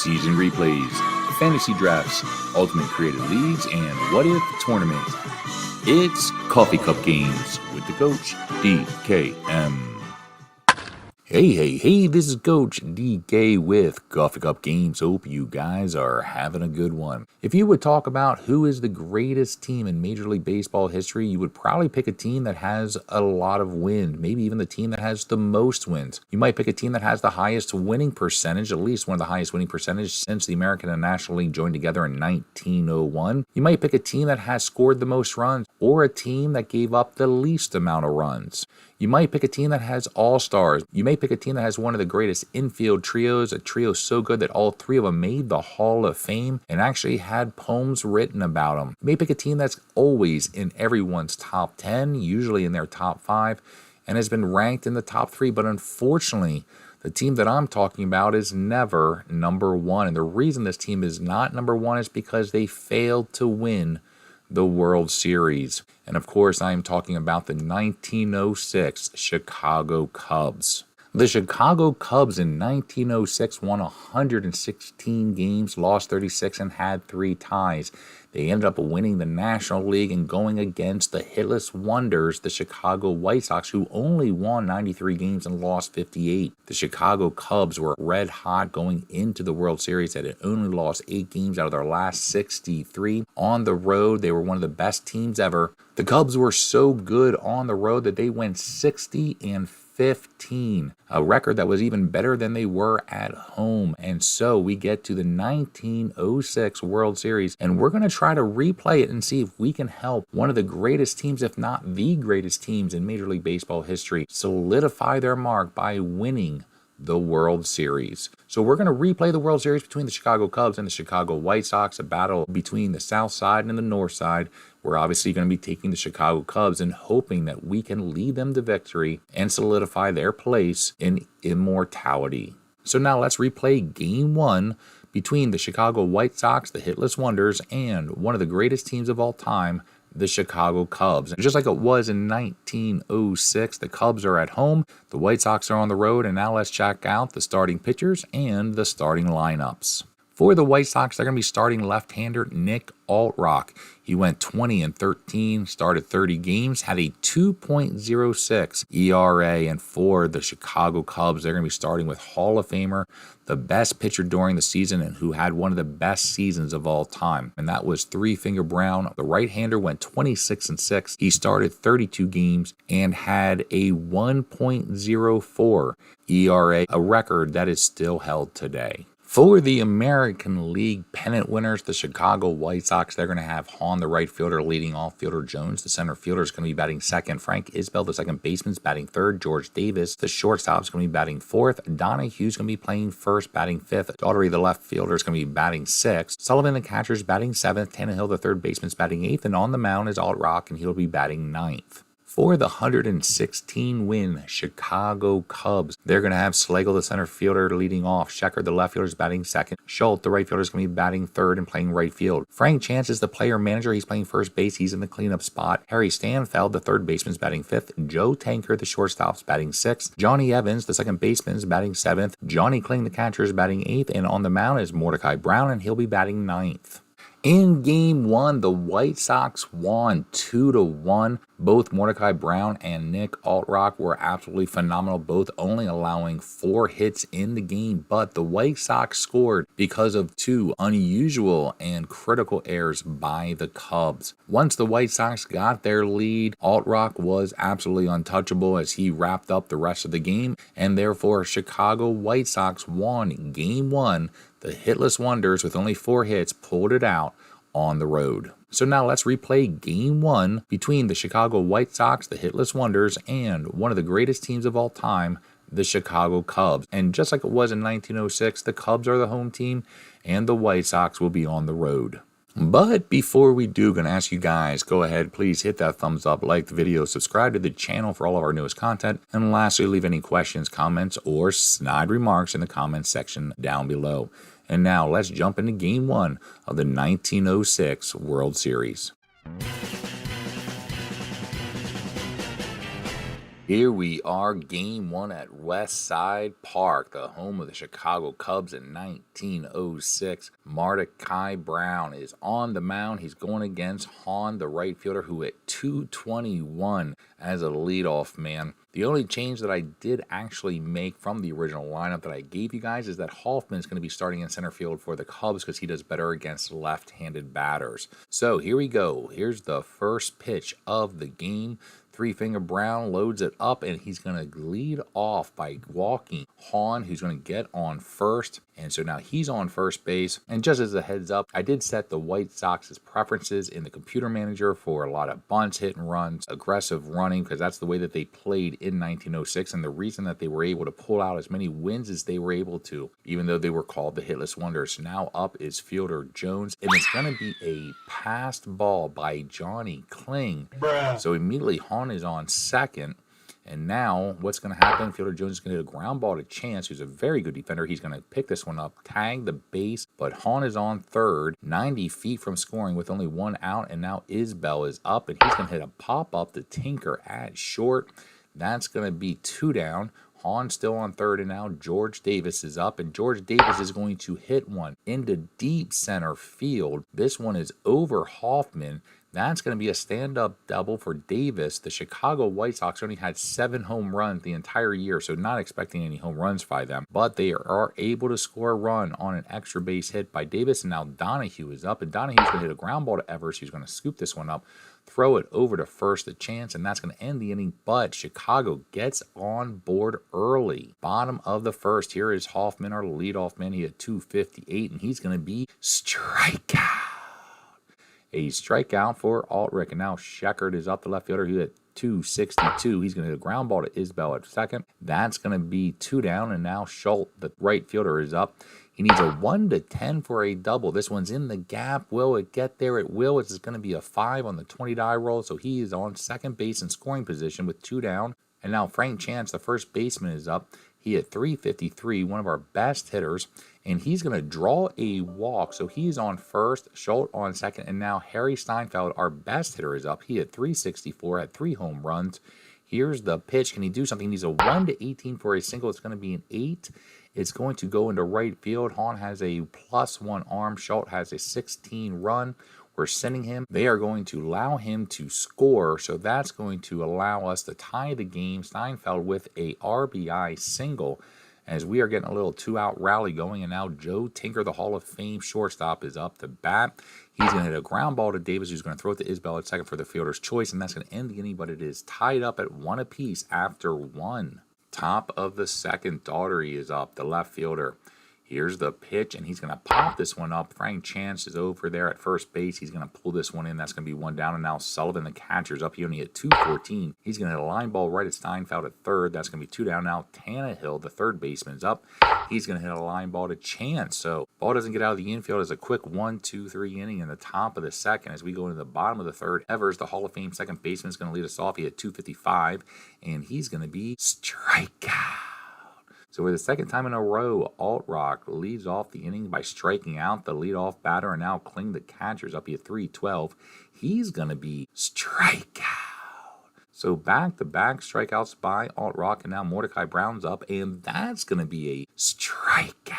season replays, fantasy drafts, ultimate creative leagues, and what if tournament. It's Coffee Cup Games with the coach, DKM. Hey, this is Coach DK with Coffee Cup Games. Hope you guys are having a good one. If you would talk about who is the greatest team in Major League Baseball history, you would probably pick a team that has a lot of wins, maybe even the team that has the most wins. You might pick a team that has the highest winning percentage, at least one of the highest winning percentage since the American and National League joined together in 1901. You might pick a team that has scored the most runs, or a team that gave up the least amount of runs. You might pick a team that has all-stars. You may pick a team that has one of the greatest infield trios, a trio so good that all three of them made the Hall of Fame and actually had poems written about them. You may pick a team that's always in everyone's top 10, usually in their top 5, and has been ranked in the top 3, but unfortunately, the team that I'm talking about is never number 1. And the reason this team is not number 1 is because they failed to win the World Series. And of course, I am talking about the 1906 Chicago Cubs. The Chicago Cubs in 1906 won 116 games, lost 36, and had 3 ties. They ended up winning the National League and going against the hitless wonders, the Chicago White Sox, who only won 93 games and lost 58. The Chicago Cubs were red hot going into the World Series. They had only lost 8 games out of their last 63. On the road, they were one of the best teams ever. The Cubs were so good on the road that they went 60-15, a record that was even better than they were at home. And so we get to the 1906 World Series, and we're going to try to replay it and see if we can help one of the greatest teams, if not the greatest teams in Major League Baseball history, solidify their mark by winning the World Series. So we're going to replay the World Series between the Chicago Cubs and the Chicago White Sox, a battle between the South Side and the North Side. We're obviously going to be taking the Chicago Cubs and hoping that we can lead them to victory and solidify their place in immortality. So now let's replay Game 1 between the Chicago White Sox, the hitless wonders, and one of the greatest teams of all time, the Chicago Cubs. And just like it was in 1906, the Cubs are at home, the White Sox are on the road, and now let's check out the starting pitchers and the starting lineups. For the White Sox, they're going to be starting left-hander Nick Altrock. He went 20-13, started 30 games, had a 2.06 ERA. And for the Chicago Cubs, they're going to be starting with Hall of Famer, the best pitcher during the season and who had one of the best seasons of all time. And that was Three Finger Brown. The right-hander went 26-6. He started 32 games and had a 1.04 ERA, a record that is still held today. For the American League pennant winners, the Chicago White Sox, they're going to have Hahn, the right fielder, leading off. Fielder Jones, the center fielder, is going to be batting second. Frank Isbell, the second baseman, is batting third. George Davis, the shortstop, is going to be batting fourth. Donahue's going to be playing first, batting fifth. Daugherty, the left fielder, is going to be batting sixth. Sullivan, the catcher, is batting seventh. Tannehill, the third baseman, is batting eighth. And on the mound is Altrock, and he'll be batting ninth. For the 116-win Chicago Cubs, they're going to have Slagle, the center fielder, leading off. Shecker, the left fielder, is batting second. Schultz, the right fielder, is going to be batting third and playing right field. Frank Chance is the player manager. He's playing first base. He's in the cleanup spot. Harry Stanfeld, the third baseman, is batting fifth. Joe Tanker, the shortstop, is batting sixth. Johnny Evans, the second baseman, is batting seventh. Johnny Kling, the catcher, is batting eighth. And on the mound is Mordecai Brown, and he'll be batting ninth. In Game 1, the White Sox won 2-1. Both Mordecai Brown and Nick Altrock were absolutely phenomenal, both only allowing 4 hits in the game. But the White Sox scored because of 2 unusual and critical errors by the Cubs. Once the White Sox got their lead, Altrock was absolutely untouchable as he wrapped up the rest of the game, and therefore Chicago White Sox won Game 1. The hitless wonders with only 4 hits pulled it out on the road. So now let's replay Game 1 between the Chicago White Sox, the hitless wonders, and one of the greatest teams of all time, the Chicago Cubs. And just like it was in 1906, the Cubs are the home team and the White Sox will be on the road. But before we do, I'm going to ask you guys, go ahead, please hit that thumbs up, like the video, subscribe to the channel for all of our newest content, and lastly, leave any questions, comments, or snide remarks in the comments section down below. And now let's jump into Game 1 of the 1906 World Series. Here we are, game one at West Side Park, the home of the Chicago Cubs in 1906. Mordecai Brown is on the mound. He's going against Hahn, the right fielder, who hit 221 as a leadoff man. The only change that I did actually make from the original lineup that I gave you guys is that Hoffman is going to be starting in center field for the Cubs because he does better against left-handed batters. So here we go. Here's the first pitch of the game. Three-finger Brown loads it up, and he's going to lead off by walking Hahn, who's going to get on first. And so now he's on first base. And just as a heads up, I did set the White Sox's preferences in the computer manager for a lot of bunts, hit and runs, aggressive running, because that's the way that they played in 1906. And the reason that they were able to pull out as many wins as they were able to, even though they were called the hitless wonders. Now up is fielder Jones, and it's going to be a passed ball by Johnny Kling. So immediately Hahn is on second. And now what's going to happen? Fielder Jones is going to hit a ground ball to Chance, who's a very good defender. He's going to pick this one up, tag the base, but Hahn is on third, 90 feet from scoring with only one out. And now Isbell is up, and he's going to hit a pop-up to Tinker at short. That's going to be 2 down. Hahn still on third, and now George Davis is up, and George Davis is going to hit one into deep center field. This one is over Hoffman. That's going to be a stand-up double for Davis. The Chicago White Sox only had 7 home runs the entire year, so not expecting any home runs by them. But they are able to score a run on an extra base hit by Davis, and now Donahue is up, and Donahue's going to hit a ground ball to Evers. He's going to scoop this one up, throw it over to first, the Chance, and that's going to end the inning. But Chicago gets on board early. Bottom of the first, here is Hoffman, our leadoff man. He had 258, and he's going to be strikeout. A strikeout for Altrick, and now Sheckard is up, the left fielder, who hit 262. He's going to hit a ground ball to Isbell at second. That's going to be 2 down, and now Schultz, the right fielder, is up. He needs a 1-10 for a double. This one's in the gap. Will it get there? It will. It's going to be a 5 on the 20-die roll, so he is on second base in scoring position with 2 down. And now Frank Chance, the first baseman, is up. He hit 353, one of our best hitters, and he's going to draw a walk. So he's on first, Schultz on second, and now Harry Steinfeld, our best hitter, is up. He hit 364, had 3 home runs. Here's the pitch. Can he do something? He needs a 1-18 for a single. It's going to be an 8. It's going to go into right field. Hahn has a +1 arm. Schultz has a 16 run. We're sending him. They are going to allow him to score, so that's going to allow us to tie the game. Steinfeld with a RBI single as we are getting a little 2-out rally going, and now Joe Tinker, the Hall of Fame shortstop, is up to bat. He's going to hit a ground ball to Davis, who's going to throw it to Isbell at second for the fielder's choice, and that's going to end the inning, but it is tied up at 1 apiece after 1. Top of the second, Daugherty is up, the left fielder. Here's the pitch, and he's going to pop this one up. Frank Chance is over there at first base. He's going to pull this one in. That's going to be 1 down, and now Sullivan, the catcher, is up. He only hit 214. He's going to hit a line ball right at Steinfeld at third. That's going to be 2 down. Now Tannehill, the third baseman, is up. He's going to hit a line ball to Chance. So ball doesn't get out of the infield. It's a quick 1-2-3 inning in the top of the second. As we go into the bottom of the third, Evers, the Hall of Fame second baseman, is going to lead us off. He had 255, and he's going to be strikeout. So for the second time in a row, Altrick leads off the inning by striking out the leadoff batter, and now Kling, the catcher's up. He at 312. He's going to be strikeout. So back-to-back strikeouts by Altrick, and now Mordecai Brown's up, and that's going to be a strikeout.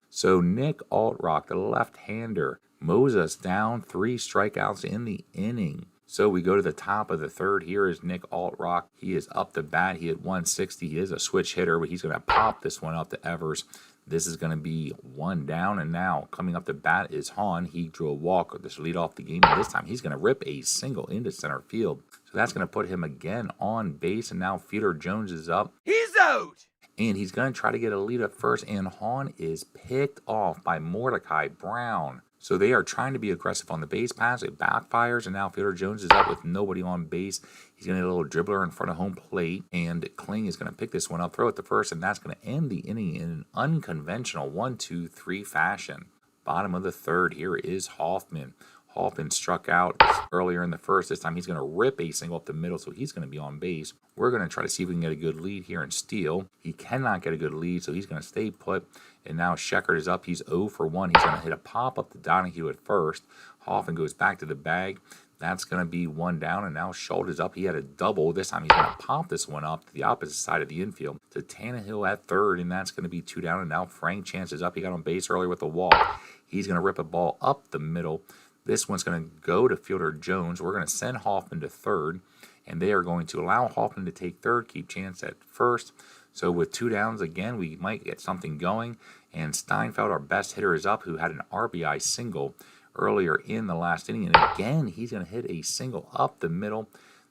So Nick Altrick, the left-hander, mows us down, 3 strikeouts in the inning. So we go to the top of the third. Here is Nick Altrick. He is up the bat. He hit 160. He is a switch hitter, but he's going to pop this one up to Evers. This is going to be 1 down, and now coming up the bat is Hahn. He drew a walk to lead off the game, and this time he's going to rip a single into center field. So that's going to put him again on base, and now Fielder Jones is up. He's out! And he's going to try to get a lead at first, and Hahn is picked off by Mordecai Brown. So they are trying to be aggressive on the base pass. It backfires, and now Fielder Jones is up with nobody on base. He's going to hit a little dribbler in front of home plate, and Kling is going to pick this one up, throw it to first, and that's going to end the inning in an unconventional 1-2-3 fashion. Bottom of the third, here is Hoffman. Hoffman struck out earlier in the first. This time he's going to rip a single up the middle, so he's going to be on base. We're going to try to see if we can get a good lead here and steal. He cannot get a good lead, so he's going to stay put. And now Sheckard is up. He's 0 for 1. He's going to hit a pop up to Donahue at first. Hoffman goes back to the bag. That's going to be one down, and now Schultz is up. He had a double. This time he's going to pop this one up to the opposite side of the infield to Tannehill at third, and that's going to be two down. And now Frank Chance is up. He got on base earlier with a walk. He's going to rip a ball up the middle. This one's going to go to fielder Jones. We're going to send Hoffman to third, and they are going to allow Hoffman to take third, keep Chance at first. So with two downs again, we might get something going. And Steinfeld, our best hitter, is up, who had an RBI single earlier in the last inning. And again, he's going to hit a single up the middle.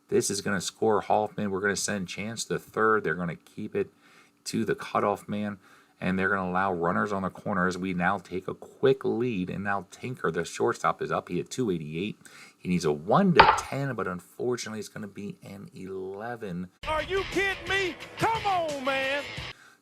This is going to score Hoffman. We're going to send Chance to third. They're going to keep it to the cutoff man, and they're going to allow runners on the corners. We now take a quick lead, and now Tinker, the shortstop, is up. He had 288. He needs a 1-10, but unfortunately it's going to be an 11. Are you kidding me? Come on, man.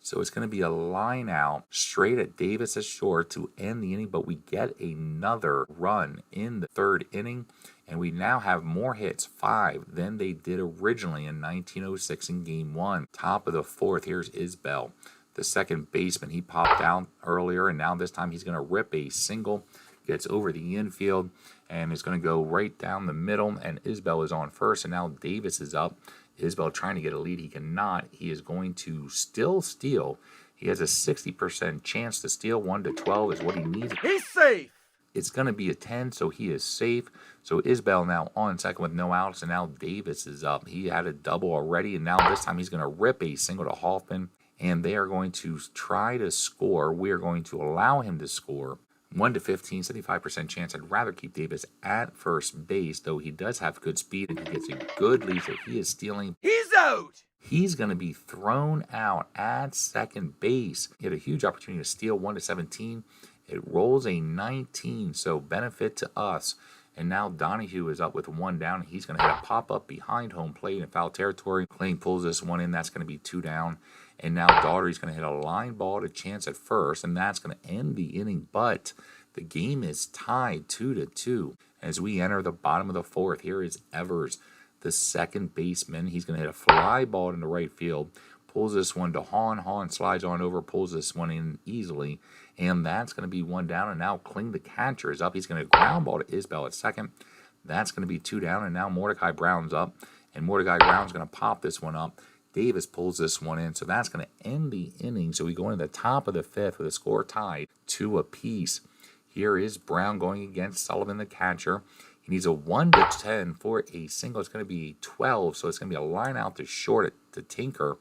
So it's going to be a line out straight at Davis at short to end the inning, but we get another run in the third inning, and we now have more hits, 5, than they did originally in 1906 in Game 1. Top of the fourth, here's Isbell, the second baseman. He popped out earlier, and now this time he's going to rip a single, gets over the infield, and is going to go right down the middle, and Isbell is on first, and now Davis is up. Isbell trying to get a lead. He cannot. He is going to still steal. He has a 60% chance to steal. 1-12 is what he needs. He's safe. It's going to be a 10, so he is safe. So Isbell now on second with no outs, and now Davis is up. He had a double already, and now this time he's going to rip a single to Hoffman, and they are going to try to score. We are going to allow him to score. 1-15, 75% chance. I'd rather keep Davis at first base, though he does have good speed and he gets a good lead, so he is stealing. He's out. He's going to be thrown out at second base. He had a huge opportunity to steal. 1-17. It rolls a 19, so benefit to us. And now Donahue is up with one down. He's going to hit a pop-up behind home plate in foul territory. Clayton pulls this one in. That's going to be two down. And now Daugherty's going to hit a line ball to Chance at first, and that's going to end the inning. But the game is tied 2-2 as we enter the bottom of the fourth. Here is Evers, the second baseman. He's going to hit a fly ball into right field. Pulls this one to Hahn. Hahn slides on over, pulls this one in easily. And that's going to be one down. And now Kling, the catcher, is up. He's going to ground ball to Isbell at second. That's going to be two down. And now Mordecai Brown's up. And Mordecai Brown's going to pop this one up. Davis pulls this one in. So that's going to end the inning. So we go into the top of the fifth with a score tied 2 apiece. Here is Brown going against Sullivan, the catcher. He needs a 1-10 for a single. It's going to be 12. So it's going to be a line out to short to Tinker.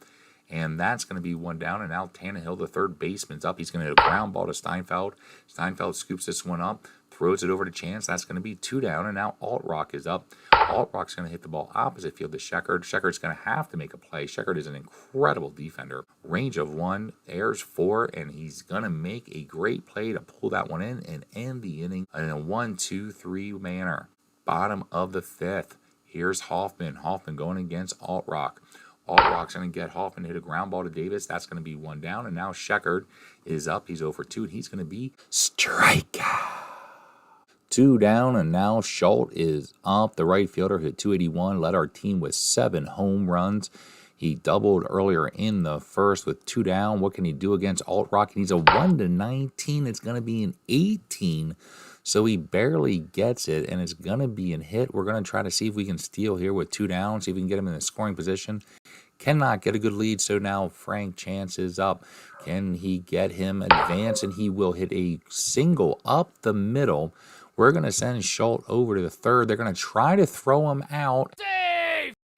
And that's going to be one down. And now Tannehill, the third baseman's up. He's going to hit a ground ball to Steinfeld. Steinfeld scoops this one up, throws it over to Chance. That's going to be two down. And now Altrock is up. Altrock's going to hit the ball opposite field to Sheckard. Sheckard's going to have to make a play. Sheckard is an incredible defender. Range of 1, airs 4, and he's going to make a great play to pull that one in and end the inning in a 1-2-3 manner. Bottom of the fifth. Here's Hoffman. Hoffman going against Altrock. Altrock's going to get Hoffman to hit a ground ball to Davis. That's going to be one down. And now Sheckard is up. He's 0 for 2. And he's going to be strikeout. 2 down. And now Schultz is up. The right fielder hit 281. Led our team with 7 home runs. He doubled earlier in the first with 2 down. What can he do against Altrock? He needs a 1-19. It's going to be an 18. So he barely gets it, and it's going to be a hit. We're going to try to see if we can steal here with 2 down, see if we can get him in the scoring position. Cannot get a good lead, so now Frank Chance is up. Can he get him advanced? And he will hit a single up the middle. We're going to send Schultz over to the third. They're going to try to throw him out.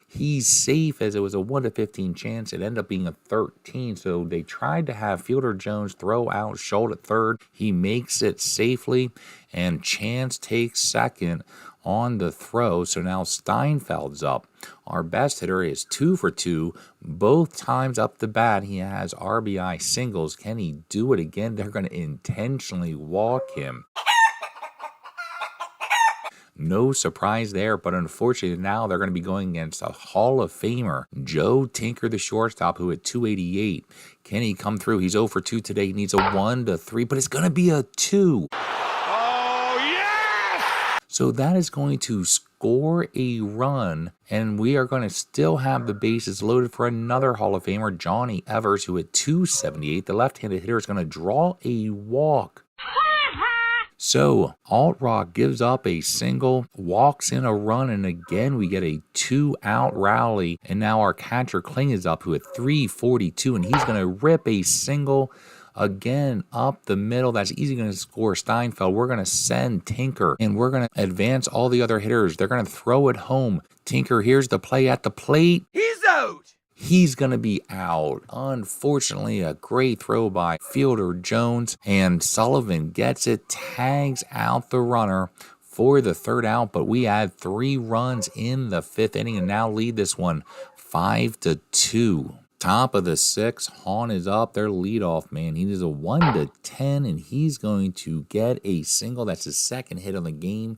He's safe as it was a 1-15 chance. It ended up being a 13. So they tried to have fielder Jones throw out Schultz at third. He makes it safely, and Chance takes second on the throw. So now Steinfeld's up. Our best hitter is 2 for 2. Both times up the bat, he has RBI singles. Can he do it again? They're going to intentionally walk him. No surprise there, but unfortunately now they're going to be going against a Hall of Famer, Joe Tinker, the shortstop, who had 288. Can he come through? He's 0 for 2 today. He needs a 1-3, but it's going to be a 2. Oh, yes! So that is going to score a run, and we are going to still have the bases loaded for another Hall of Famer, Johnny Evers, who had 278. The left-handed hitter is going to draw a walk. So Alt-Rock gives up a single, walks in a run, and again we get a 2-out rally. And now our catcher Kling is up, who at 342, and he's going to rip a single again up the middle. That's easy going to score Steinfeld. We're going to send Tinker, and we're going to advance all the other hitters. They're going to throw it home. Tinker, here's the play at the plate. He's out. He's going to be out. Unfortunately, a great throw by fielder Jones, and Sullivan gets it, tags out the runner for the 3rd out, but we add 3 runs in the 5th inning and now lead this one 5-2. Top of the 6th, Hahn is up, their leadoff man. He is a 1-10, and he's going to get a single. That's his 2nd hit on the game.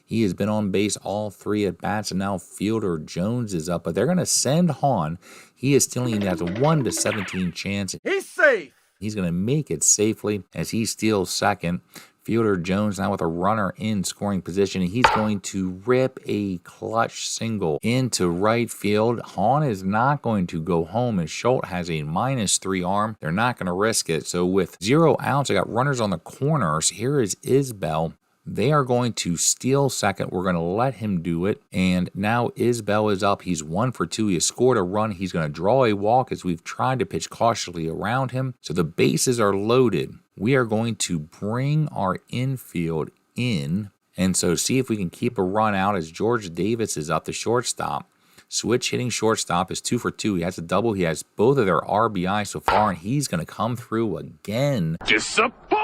He has been on base all 3 at bats, and now fielder Jones is up, but they're going to send Hahn. He is still in as a 1-17 chance. He's safe. He's going to make it safely as he steals 2nd. Fielder Jones now with a runner in scoring position, and he's going to rip a clutch single into right field. Hahn is not going to go home, and Schultz has a -3 arm. They're not going to risk it. So with 0 outs, I got runners on the corners. Here is Isbell. They are going to steal 2nd. We're going to let him do it. And now Isbell is up. He's 1 for 2. He has scored a run. He's going to draw a walk as we've tried to pitch cautiously around him. So the bases are loaded. We are going to bring our infield in. And so see if we can keep a run out as George Davis is up, the shortstop. Switch hitting shortstop is 2 for 2. He has a double. He has both of their RBI so far, and he's going to come through again. Disappointed.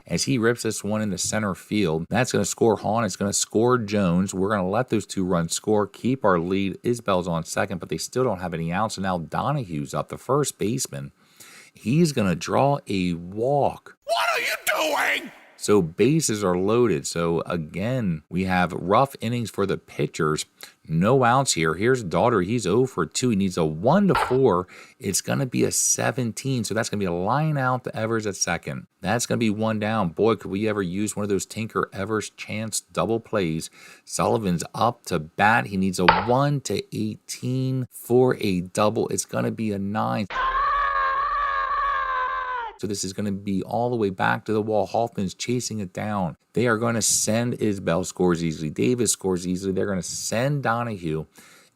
As he rips this one into center field. That's going to score Hahn. It's going to score Jones. We're going to let those 2 runs score, keep our lead. Isbell's on 2nd, but they still don't have any outs. So now Donahue's up, the first baseman. He's going to draw a walk. What are you doing? So bases are loaded. So again, we have rough innings for the pitchers. No outs here. Here's Daugherty. He's 0 for 2. He needs a 1-4. It's going to be a 17. So that's going to be a line out to Evers at 2nd. That's going to be 1 down. Boy, could we ever use one of those Tinker Evers chance double plays. Sullivan's up to bat. He needs a 1-18 for a double. It's going to be a 9. So this is going to be all the way back to the wall. Hoffman's chasing it down. They are going to send Isbell, scores easily. Davis scores easily. They're going to send Donahue.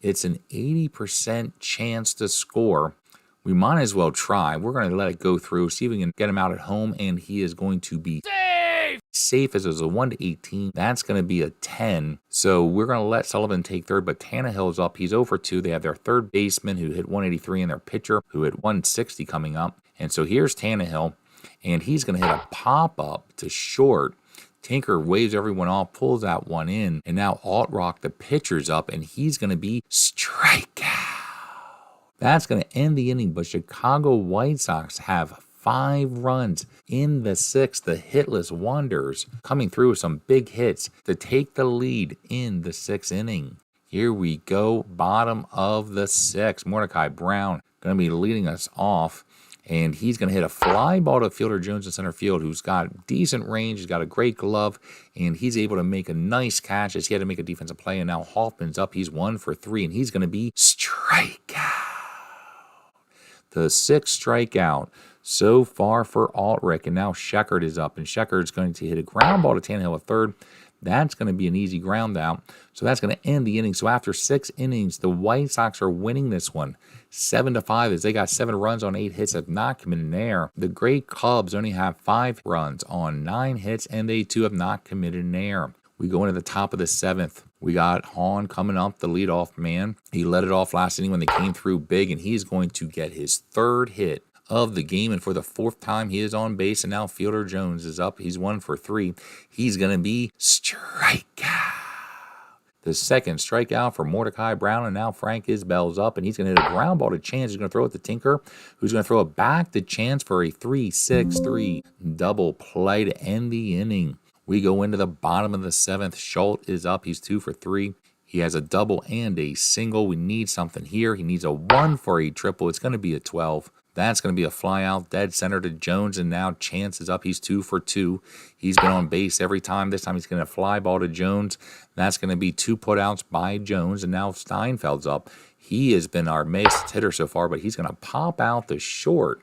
It's an 80% chance to score. We might as well try. We're going to let it go through, see if we can get him out at home, and he is going to be safe as a 1-18. That's going to be a 10. So we're going to let Sullivan take 3rd, but Tannehill's up. He's 0 for 2. They have their 3rd baseman who hit 183 and their pitcher who hit 160 coming up. And so here's Tannehill, and he's going to hit a pop-up to short. Tinker waves everyone off, pulls that one in, and now Alt-Rock, the pitcher's up, and he's going to be strikeout. That's going to end the inning, but Chicago White Sox have 5 runs in the 6th. The hitless wonders coming through with some big hits to take the lead in the 6th inning. Here we go, bottom of the 6th. Mordecai Brown going to be leading us off. And he's going to hit a fly ball to fielder Jones in center field, who's got decent range. He's got a great glove, and he's able to make a nice catch as he had to make a defensive play. And now Hoffman's up. He's 1 for 3, and he's going to be strikeout. The 6th strikeout so far for Altrick. And now Sheckard is up, and Sheckard's going to hit a ground ball to Tannehill at 3rd. That's going to be an easy ground out. So that's going to end the inning. So after 6 innings, the White Sox are winning this one 7-5 as they got 7 runs on 8 hits, have not committed an error. The great Cubs only have 5 runs on 9 hits, and they too have not committed an error. We go into the top of the 7th. We got Hahn coming up, the leadoff man. He led it off last inning when they came through big, and he's going to get his 3rd hit of the game, and for the 4th time he is on base, and now fielder Jones is up. He's 1 for 3. He's going to be strikeout. The 2nd strikeout for Mordecai Brown, and now Frank Isbell's up, and he's going to hit a ground ball to Chance. He's going to throw it to Tinker, who's going to throw it back to Chance for a 3-6-3 double play to end the inning. We go into the bottom of the 7th. Schultz is up. He's 2 for 3. He has a double and a single. We need something here. He needs a 1 for a triple. It's going to be a 12. That's going to be a fly out dead center to Jones, and now Chance is up. He's 2 for 2. He's been on base every time. This time he's going to fly ball to Jones. That's going to be 2 putouts by Jones, and now Steinfeld's up. He has been our best hitter so far, but he's going to pop out the short.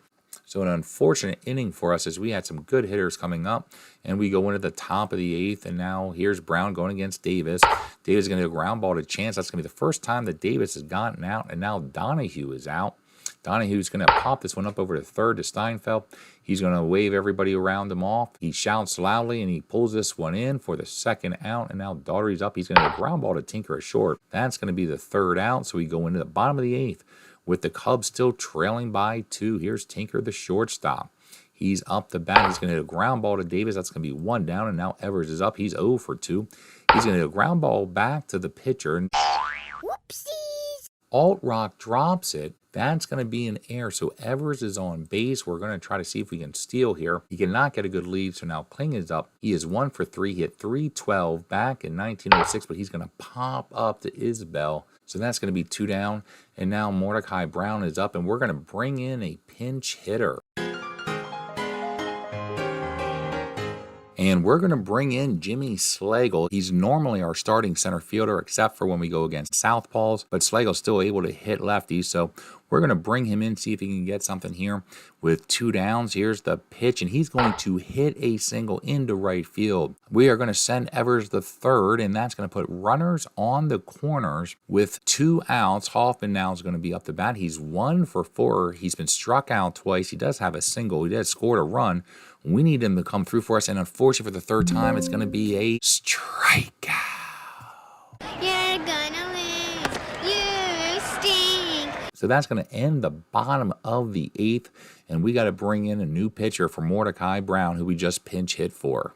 So an unfortunate inning for us as we had some good hitters coming up, and we go into the top of the 8th, and now here's Brown going against Davis. Davis is going to ground ball to Chance. That's going to be the first time that Davis has gotten out, and now Donahue is out. Donahue's going to pop this one up over to third to Steinfeld. He's going to wave everybody around him off. He shouts loudly, and he pulls this one in for the second out, and now Daugherty's up. He's going to ground ball to Tinker short. That's going to be the third out, so we go into the bottom of the 8th with the Cubs still trailing by 2. Here's Tinker, the shortstop. He's up the bat. He's going to hit a ground ball to Davis. That's going to be 1 down, and now Evers is up. He's 0 for 2. He's going to hit a ground ball back to the pitcher. And Whoopsies! Alt-Rock drops it. That's going to be an error, so Evers is on base. We're going to try to see if we can steal here. He cannot get a good lead, so now Kling is up. He is 1 for 3. He hit .312 back in 1906, but he's going to pop up to Isbell. So that's going to be 2 down, and now Mordecai Brown is up, and we're going to bring in a pinch hitter. And we're going to bring in Jimmy Slagle. He's normally our starting center fielder, except for when we go against Southpaws, but Slagle's still able to hit lefties, so we're going to bring him in, see if he can get something here with 2 downs. Here's the pitch, and he's going to hit a single into right field. We are going to send Evers the third, and that's going to put runners on the corners with 2 outs. Hoffman now is going to be up the bat. He's 1 for 4. He's been struck out twice. He does have a single. He does scored a run. We need him to come through for us, and unfortunately for the third time, it's going to be a strikeout. You're gonna lose. You stink. So that's going to end the bottom of the 8th, and we got to bring in a new pitcher for Mordecai Brown, who we just pinch hit for.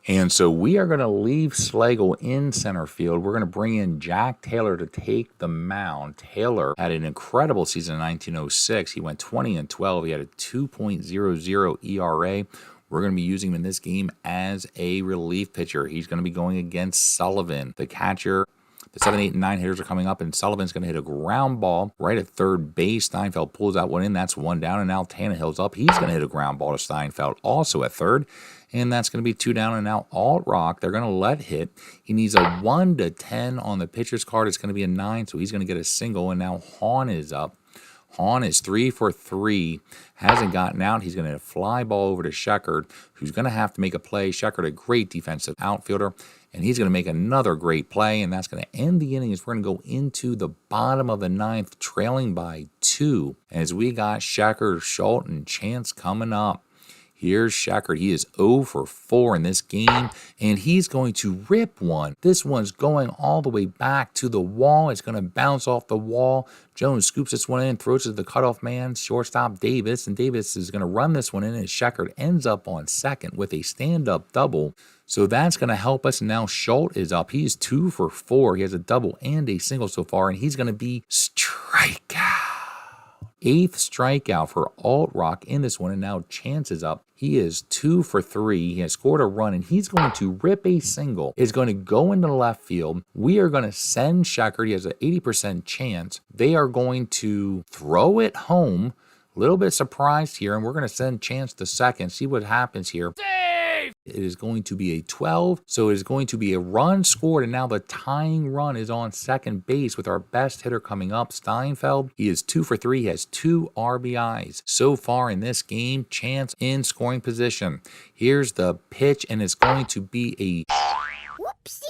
And so we are going to leave Slagle in center field. We're going to bring in Jack Taylor to take the mound. Taylor had an incredible season in 1906. He went 20-12. He had a 2.00 ERA. We're going to be using him in this game as a relief pitcher. He's going to be going against Sullivan, the catcher. The 7, 8, and 9 hitters are coming up, and Sullivan's going to hit a ground ball right at third base. Steinfeld pulls that one in. That's 1 down, and now Tannehill's up. He's going to hit a ground ball to Steinfeld, also at third, and that's going to be 2 down, and now Alt-Rock, they're going to let hit. He needs a 1 to 10 on the pitcher's card. It's going to be a 9, so he's going to get a single, and now Hahn is up. Hahn is 3 for 3, hasn't gotten out. He's going to hit a fly ball over to Sheckard, who's going to have to make a play. Sheckard, a great defensive outfielder, and he's going to make another great play, and that's going to end the inning as we're going to go into the bottom of the 9th, trailing by 2, as we got Sheckard, Schultz, and Chance coming up. Here's Sheckard. He is 0 for 4 in this game, and he's going to rip one. This one's going all the way back to the wall. It's going to bounce off the wall. Jones scoops this one in, throws it to the cutoff man, shortstop Davis, and Davis is going to run this one in, and Sheckard ends up on second with a stand-up double. So that's going to help us. Now Schultz is up. He's 2 for 4. He has a double and a single so far, and he's going to be strikeout. 8th strikeout for Alt-Rock in this one, and now Chance is up. He is 2 for 3. He has scored a run, and he's going to rip a single. It's going to go into left field. We are going to send Sheckard. He has an 80% chance. They are going to throw it home. A little bit surprised here, and we're going to send Chance to second. See what happens here. It is going to be a 12, so it is going to be a run scored, and now the tying run is on second base with our best hitter coming up, Steinfeld. He is 2 for 3. He has 2 RBIs so far in this game. Chance in scoring position. Here's the pitch, and it's going to be a... Whoopsies!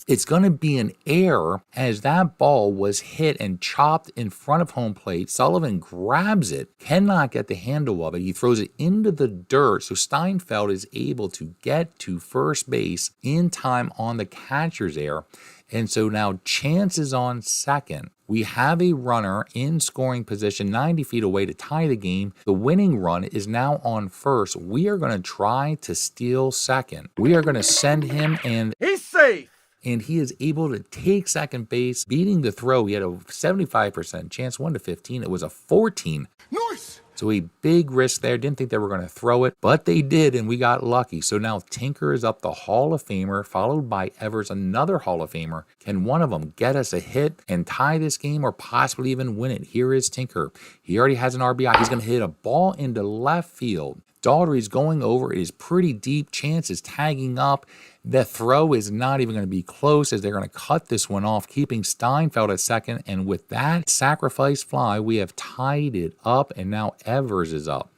It's going to be an error as that ball was hit and chopped in front of home plate. Sullivan grabs it, cannot get the handle of it. He throws it into the dirt, so Steinfeld is able to get to first base in time on the catcher's error. And so now Chance is on second. We have a runner in scoring position 90 feet away to tie the game. The winning run is now on first. We are going to try to steal second. We are going to send him, and He's safe. he is able to take second base, beating the throw. He had a 75% chance, 1 to 15. It was a 14. Nice. So a big risk there. Didn't think they were going to throw it, but they did, and we got lucky. So now Tinker is up, the Hall of Famer, followed by Evers, another Hall of Famer. Can one of them get us a hit and tie this game, or possibly even win it? Here is Tinker. He already has an RBI. He's going to hit a ball into left field. Daugherty's going over. It is pretty deep. Chance is tagging up, The throw is not even going to be close as they're going to cut this one off, keeping Steinfeld at second. And with that sacrifice fly, we have tied it up, and now Evers is up.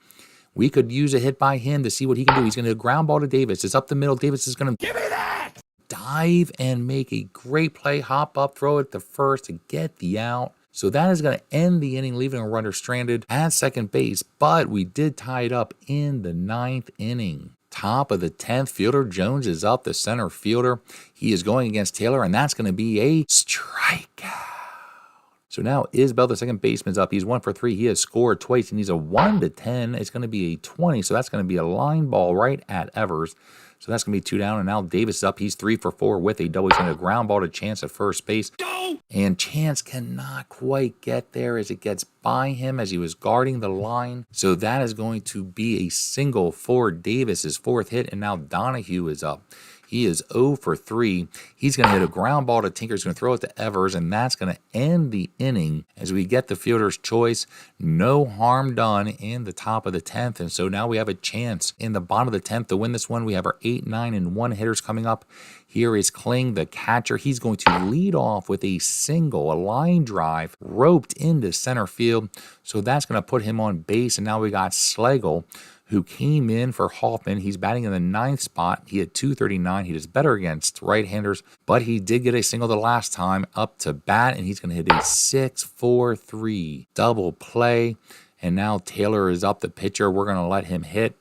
We could use a hit by him to see what he can do. He's going to ground ball to Davis. It's up the middle. Davis is going to Give me that! dive and make a great play, hop up, throw it to first to get the out. So that is going to end the inning, leaving a runner stranded at second base. But we did tie it up in the 9th inning. Top of the 10th, Fielder Jones is up, the center fielder. He is going against Taylor, and that's going to be a strikeout. So now Isbell, the second baseman's up. He's 1 for 3. He has scored twice. He needs a 1 to 10. It's going to be a 20. So that's going to be a line ball right at Evers. So that's going to be 2 down. And now Davis is up. He's 3 for 4 with a double. He's going to ground ball to Chance at first base. And Chance cannot quite get there as it gets by him as he was guarding the line. So that is going to be a single for Davis's 4th hit. And now Donahue is up. He is 0 for 3. He's going to hit a ground ball to Tinker. He's going to throw it to Evers, and that's going to end the inning as we get the fielder's choice. No harm done in the top of the 10th, and so now we have a chance in the bottom of the 10th to win this one. We have our 8, 9, and 1 hitters coming up. Here is Kling, the catcher. He's going to lead off with a single, a line drive, roped into center field. So that's going to put him on base, and now we got Schlegel, who came in for Hoffman. He's batting in the 9th spot. He had 239. He does better against right-handers, but he did get a single the last time up to bat, and he's going to hit a 6-4-3 double play. And now Taylor is up, the pitcher. We're going to let him hit,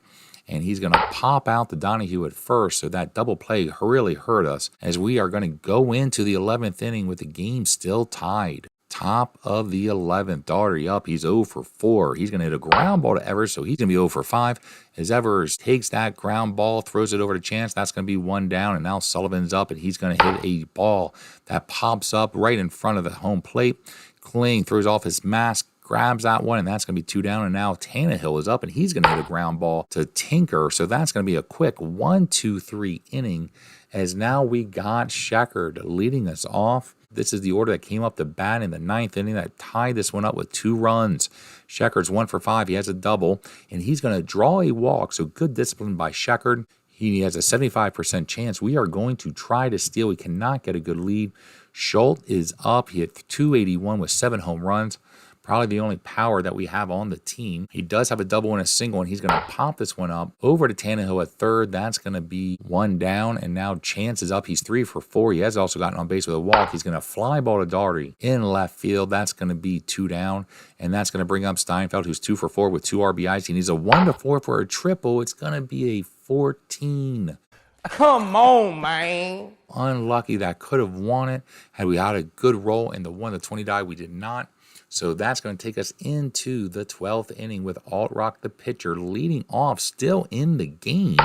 and he's going to pop out the Donahue at first. So that double play really hurt us as we are going to go into the 11th inning with the game still tied. Top of the 11th, Daugherty up. He's 0 for 4. He's going to hit a ground ball to Evers, so he's going to be 0 for 5. As Evers takes that ground ball, throws it over to Chance, that's going to be 1 down. And now Sullivan's up, and he's going to hit a ball that pops up right in front of the home plate. Kling throws off his mask, grabs that one, and that's going to be 2 down. And now Tannehill is up, and he's going to hit a ground ball to Tinker. So that's going to be a quick 1-2-3 inning, as now we got Sheckard leading us off. This is the order that came up to bat in the 9th inning that tied this one up with 2 runs. Sheckard's 1 for 5. He has a double, and he's going to draw a walk. So good discipline by Sheckard. He has a 75% chance. We are going to try to steal. We cannot get a good lead. Schultz is up. He hit 281 with 7 home runs. Probably the only power that we have on the team. He does have a double and a single, and he's going to pop this one up over to Tannehill at third. That's going to be 1 down, and now Chance is up. He's 3 for 4. He has also gotten on base with a walk. He's going to fly ball to Daugherty in left field. That's going to be 2 down, and that's going to bring up Steinfeld, who's 2 for 4 with 2 RBIs. He needs a 1-4 for a triple. It's going to be a 14. Come on, man. Unlucky. That could have won it had we had a good roll in the 1-20 die. We did not. So that's going to take us into the 12th inning with Altrock, the pitcher, leading off still in the game.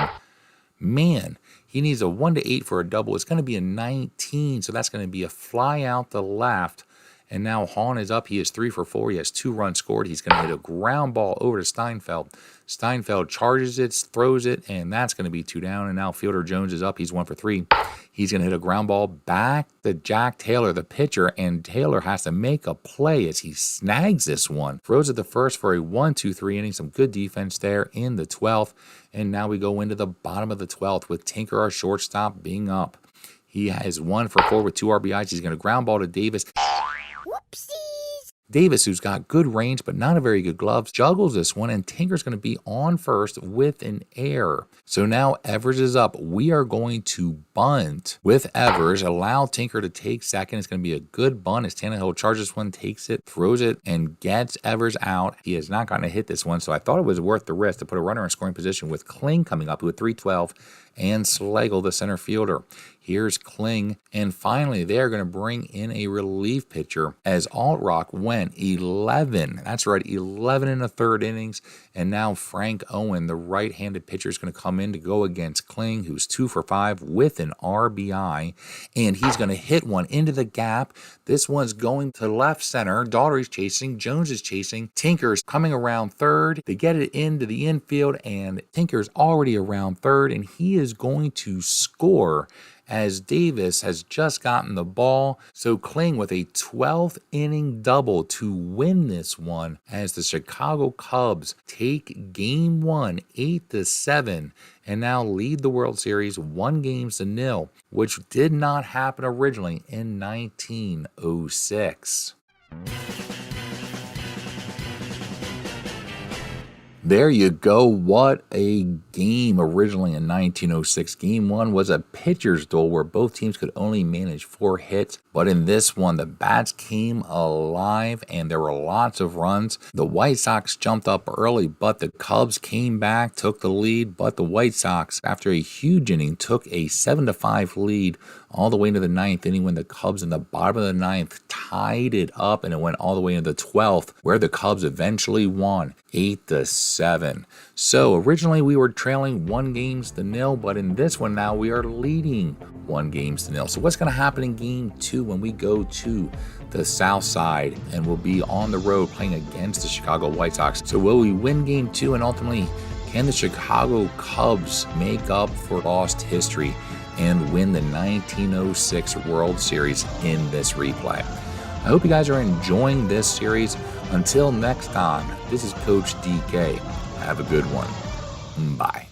Man, he needs a 1-8 for a double. It's going to be a 19, so that's going to be a fly out the left. And now Hahn is up. He is 3 for 4. He has 2 runs scored. He's going to hit a ground ball over to Steinfeld. Steinfeld charges it, throws it, and that's going to be 2 down. And now Fielder Jones is up. He's 1 for 3. He's going to hit a ground ball back to Jack Taylor, the pitcher, and Taylor has to make a play as he snags this one. Throws it to first for a 1-2-3 inning. Some good defense there in the 12th. And now we go into the bottom of the 12th with Tinker, our shortstop, being up. He has 1 for 4 with 2 RBIs. He's going to ground ball to Davis. Whoopsies! Davis, who's got good range but not a very good glove, juggles this one, and Tinker's going to be on first with an error. So now Evers is up. We are going to bunt with Evers, allow Tinker to take second. It's going to be a good bunt as Tannehill charges one, takes it, throws it, and gets Evers out. He has not gotten to hit this one, so I thought it was worth the risk to put a runner in scoring position with Kling coming up with 312 and Schlegel, the center fielder. Here's Kling, and finally they're going to bring in a relief pitcher as Altrock went 11. That's right, 11 in the 3rd innings, and now Frank Owen, the right-handed pitcher, is going to come in to go against Kling, who's 2 for 5 with an RBI, and he's going to hit one into the gap. This one's going to left center. Daugherty's chasing, Jones is chasing, Tinker's coming around third. They get it into the infield, and Tinker's already around third, and he is going to score as Davis has just gotten the ball. So Kling with a 12th inning double to win this one as the Chicago Cubs take game 1 8-7 and now lead the World Series 1-0, which did not happen originally in 1906. There you go. What a game originally in 1906. Game 1 was a pitcher's duel where both teams could only manage 4 hits. But in this one, the bats came alive and there were lots of runs. The White Sox jumped up early, but the Cubs came back, took the lead. But the White Sox, after a huge inning, took a 7-5 lead all the way into the 9th inning when the Cubs in the bottom of the 9th tied it up, and it went all the way into the 12th where the Cubs eventually won 8-7. So originally we were trailing 1-0, but in this one now we are leading 1-0. So what's going to happen in game 2 when we go to the south side and we'll be on the road playing against the Chicago White Sox? So will we win game 2, and ultimately can the Chicago Cubs make up for lost history and win the 1906 World Series in this replay? I hope you guys are enjoying this series. Until next time, this is Coach DK. Have a good one. Bye.